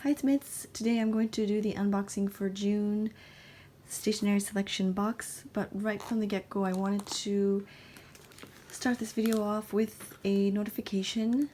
Hi Smiths! Today I'm going to do the unboxing for June stationery selection box, but right from the get-go I wanted to start this video off with a notification.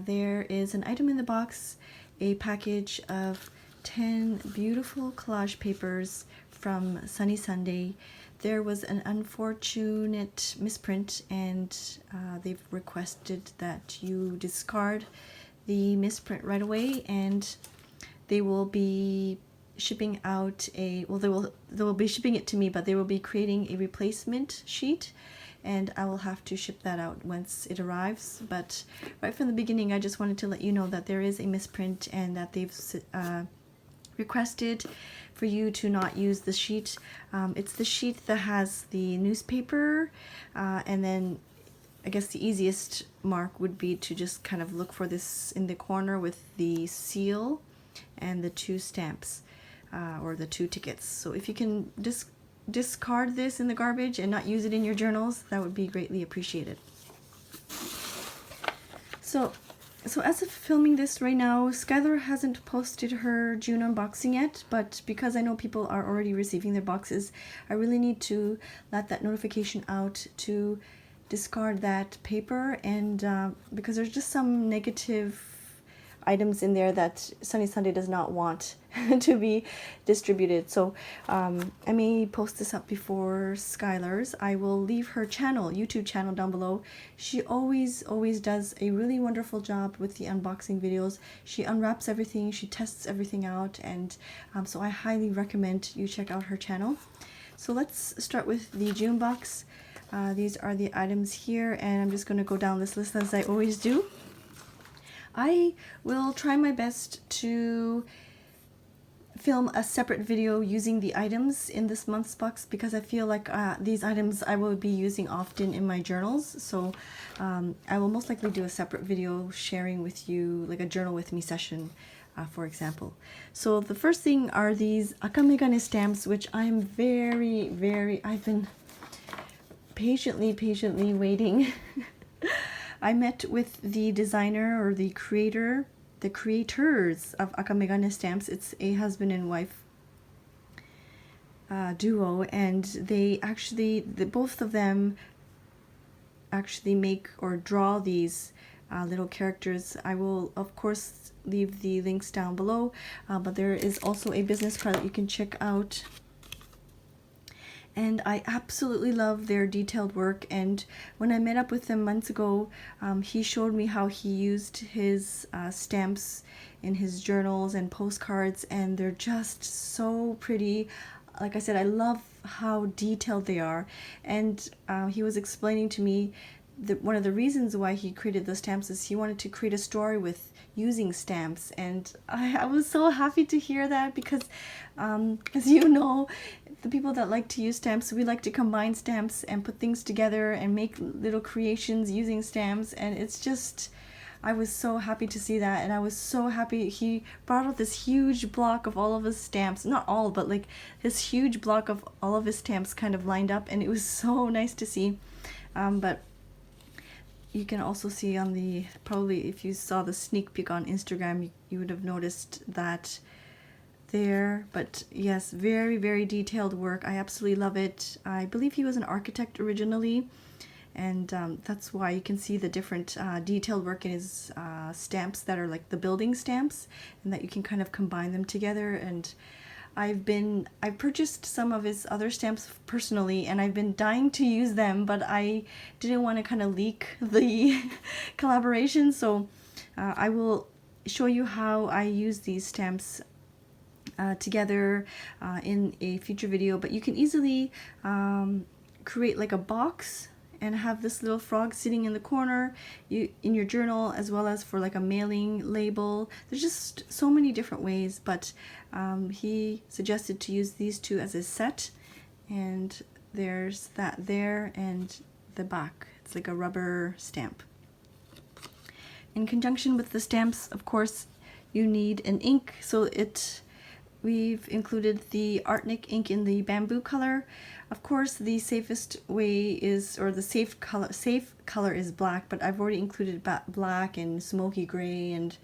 There is an item in the box, a package of 10 beautiful collage papers from Sunny Sunday. There was an unfortunate misprint and they've requested that you discard the misprint right away, and they will be shipping out they will be shipping it to me, but they will be creating a replacement sheet and I will have to ship that out once it arrives. But right from the beginning I just wanted to let you know that there is a misprint and that they've requested for you to not use the sheet. It's the sheet that has the newspaper, and then I guess the easiest mark would be to just kind of look for this in the corner with the seal and the 2 stamps, or the 2 tickets. So if you can discard this in the garbage and not use it in your journals, that would be greatly appreciated. So as of filming this right now, Skylar hasn't posted her June unboxing yet, but because I know people are already receiving their boxes, I really need to let that notification out to discard that paper, and because there's just some negative items in there that Sunny Sunday does not want to be distributed. So I may post this up before Skylar's. I will leave her channel, YouTube channel, down below. She always does a really wonderful job with the unboxing videos. She unwraps everything, she tests everything out, and so I highly recommend you check out her channel. So let's start with the June box. These are the items here, and I'm just going to go down this list as I always do. I will try my best to film a separate video using the items in this month's box, because I feel like these items I will be using often in my journals. So I will most likely do a separate video sharing with you, like a journal with me session, for example. So the first thing are these Akamai stamps, which I'm I've been patiently waiting. I met with the designer, or the creators of Akamai stamps. It's a husband and wife duo, and they actually, both of them actually make or draw these little characters. I will of course leave the links down below, but there is also a business card that you can check out. And I absolutely love their detailed work, and when I met up with them months ago, he showed me how he used his stamps in his journals and postcards, and they're just so pretty. Like I said, I love how detailed they are, and he was explaining to me that one of the reasons why he created the stamps is he wanted to create a story with using stamps, and I was so happy to hear that, because as you know, the people that like to use stamps, we like to combine stamps and put things together and make little creations using stamps, and it's just, I was so happy to see that, and I was so happy he brought out this huge block of all of his stamps, not all, but like this huge block of all of his stamps kind of lined up, and it was so nice to see. But you can also see on the, probably if you saw the sneak peek on Instagram, you would have noticed that there. But yes, very detailed work. I absolutely love it. I believe he was an architect originally, and that's why you can see the different detailed work in his stamps that are like the building stamps, and that you can kind of combine them together. And I've purchased some of his other stamps personally, and I've been dying to use them, but I didn't want to kind of leak the collaboration, so I will show you how I use these stamps together in a future video. But you can easily create like a box and have this little frog sitting in the corner in your journal, as well as for like a mailing label. There's just so many different ways, but he suggested to use these 2 as a set, and there's that there, and the back, it's like a rubber stamp. In conjunction with the stamps, of course, you need an ink, so we've included the Artnik ink in the bamboo color. Of course, the safest way is, or the safe color is black, but I've already included black and smoky gray and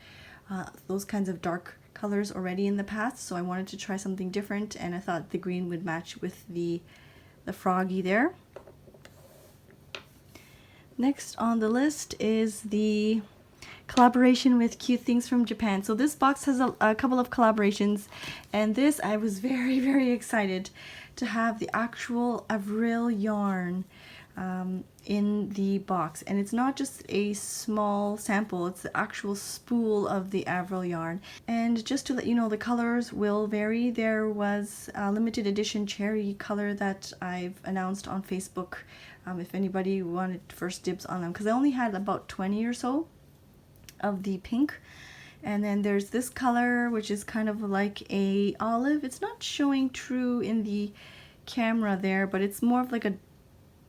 those kinds of dark colors already in the past, so I wanted to try something different, and I thought the green would match with the froggy there. Next on the list is the collaboration with Cute Things from Japan. So this box has a couple of collaborations, and this I was very excited to have the actual Avril yarn in the box, and it's not just a small sample, it's the actual spool of the Avril yarn. And just to let you know, the colors will vary. There was a limited edition cherry color that I've announced on Facebook, if anybody wanted first dibs on them, because I only had about 20 or so of the pink. And then there's this color, which is kind of like a olive. It's not showing true in the camera there, but it's more of like a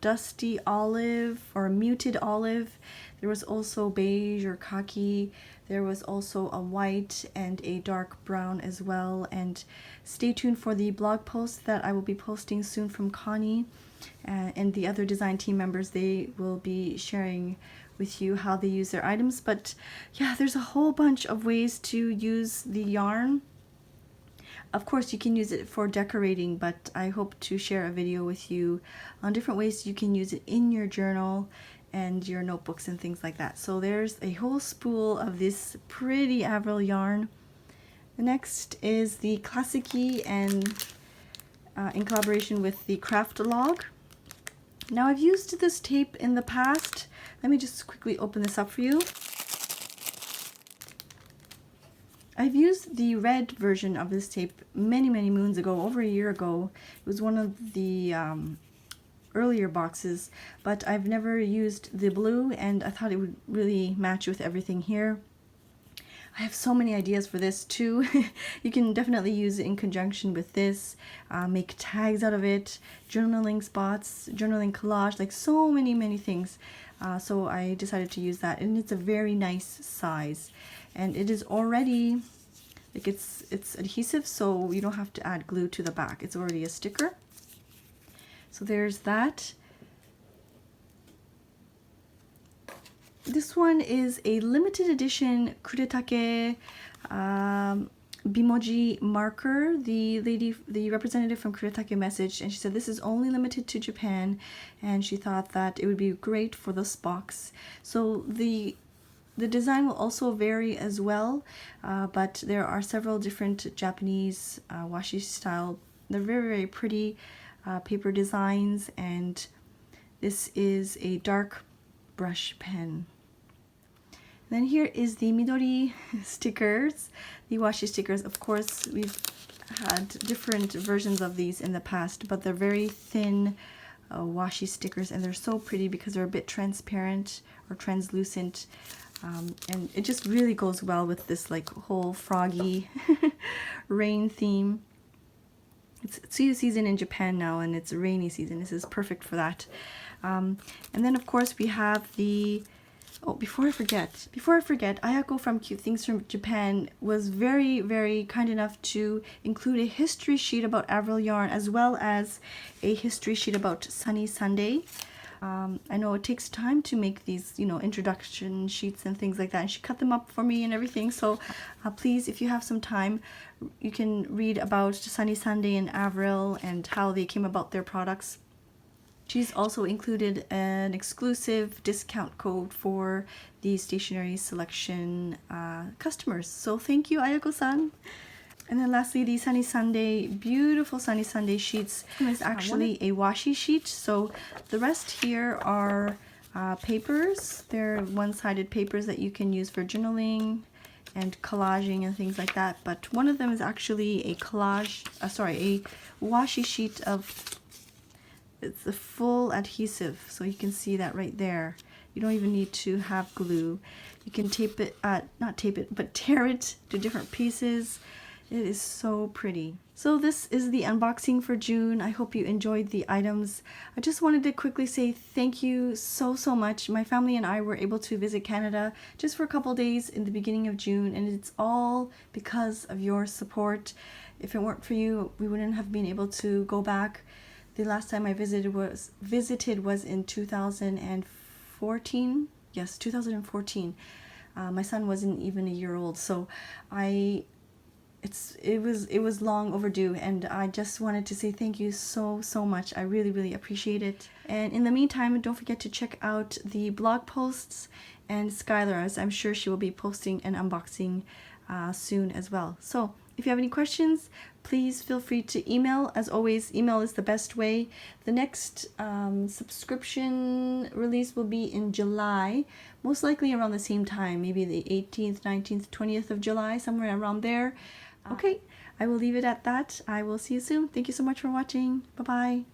dusty olive or a muted olive. There was also beige or khaki. There was also a white and a dark brown as well. And stay tuned for the blog post that I will be posting soon from Connie and the other design team members. They will be sharing with you how they use their items. But yeah, there's a whole bunch of ways to use the yarn. Of course, you can use it for decorating, but I hope to share a video with you on different ways you can use it in your journal and your notebooks and things like that. So there's a whole spool of this pretty Avril yarn. The next is the Classici, and in collaboration with the Craft Log. Now, I've used this tape in the past. Let me just quickly open this up for you. I've used the red version of this tape many moons ago, over a year ago. It was one of the earlier boxes, but I've never used the blue, and I thought it would really match with everything here. I have so many ideas for this too. You can definitely use it in conjunction with this, make tags out of it, journaling spots, journaling collage, like so many things. So I decided to use that, and it's a very nice size. And it is already, like it's adhesive, so you don't have to add glue to the back. It's already a sticker. So there's that. This one is a limited edition Kuretake Bimoji marker. The representative from Kuretake messaged, and she said this is only limited to Japan, and she thought that it would be great for this box. So the design will also vary as well, but there are several different Japanese washi style. They're very pretty paper designs, and this is a dark brush pen. And then here is the Midori stickers, the washi stickers. Of course, we've had different versions of these in the past, but they're very thin washi stickers, and they're so pretty because they're a bit transparent or translucent. And it just really goes well with this like whole froggy rain theme. It's tsuyu season in Japan now, and it's rainy season. This is perfect for that. And then of course we have the, oh, before I forget, Ayako from Cute Things from Japan was very kind enough to include a history sheet about Avril yarn, as well as a history sheet about Sunny Sunday. I know it takes time to make these, you know, introduction sheets and things like that, and she cut them up for me and everything. So please, if you have some time, you can read about Sunny Sunday and Avril and how they came about their products. She's also included an exclusive discount code for the Stationery selection customers. So thank you, Ayako-san. And then lastly, the Sunny Sunday, beautiful Sunny Sunday sheets. It's actually a washi sheet, so the rest here are papers. They're one-sided papers that you can use for journaling and collaging and things like that. But one of them is actually a a washi sheet of, it's a full adhesive, so you can see that right there. You don't even need to have glue. You can tape it, not tape it, but tear it to different pieces. It is so pretty. So this is the unboxing for June. I hope you enjoyed the items. I just wanted to quickly say thank you so much. My family and I were able to visit Canada just for a couple days in the beginning of June, and it's all because of your support. If it weren't for you, we wouldn't have been able to go back. The last time I visited was in 2014. Yes, 2014. My son wasn't even a year old, so it was long overdue, and I just wanted to say thank you so much. I really appreciate it. And in the meantime, don't forget to check out the blog posts and Skylar, as I'm sure she will be posting an unboxing soon as well. So if you have any questions, please feel free to email. As always, email is the best way. The next subscription release will be in July, most likely around the same time, maybe the 18th, 19th, 20th of July, somewhere around there. Okay, I will leave it at that. I will see you soon. Thank you so much for watching. Bye-bye.